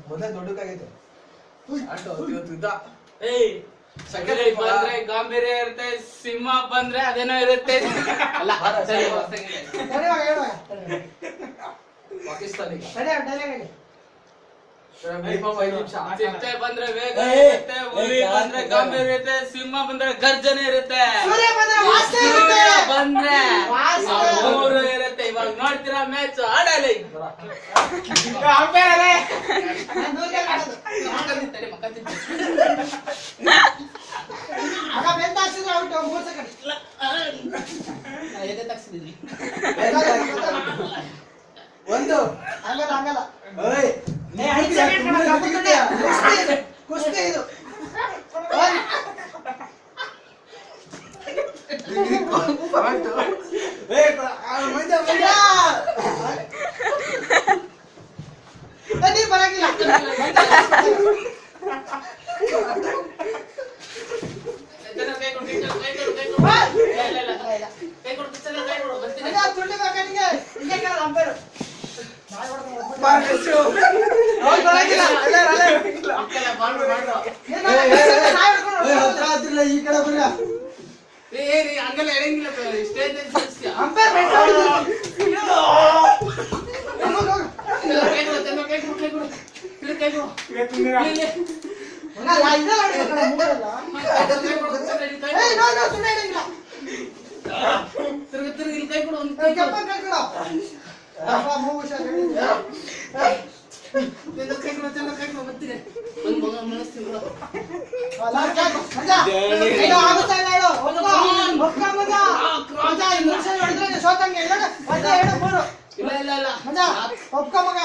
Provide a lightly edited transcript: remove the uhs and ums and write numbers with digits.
ಮೊದಲೇ ದೊಡ್ಡಕ್ಕಾಗೈತೆ ಬಂದ್ರೆ ಗಾಂಭೀರ್ಯ ಇರುತ್ತೆ, ಸಿಂಹ ಬಂದ್ರೆ ಅದೇನೋ ಇರುತ್ತೆ. ಅಲ್ಲ ಪಾಕಿಸ್ತಾನಿ ಚಿಟ್ಟೆ ಬಂದ್ರೆ ವೇಗ ಇರುತ್ತೆ, ಹುಲಿ ಬಂದ್ರೆ ಗಾಂಭೀರ್ಯ ಇರುತ್ತೆ, ಸಿಂಹ ಬಂದ್ರೆ ಗರ್ಜನೆ ಇರುತ್ತೆ, ಬಂದ್ರೆ ಮೂರು ಇರುತ್ತೆ. ಇವಾಗ ನೋಡ್ತೀರಾ ಮ್ಯಾಚ್ ಆಡಲಿ. ಒಂದು ಹಂಗಲ್ಲ ಕುಸ್ತಿ ಇದು ಬರಂಗಿಲ್ಲ. ಈ ಕಡೆ ಬರ ಹಂಗೆಲ್ಲ ಎಳಂಗಿಲ್ಲ ಸ್ಟೇಜ್ ತಿರುಗಿ ಕೈ ಕೊಡು ಒಂದು ಕೈ ಮಗ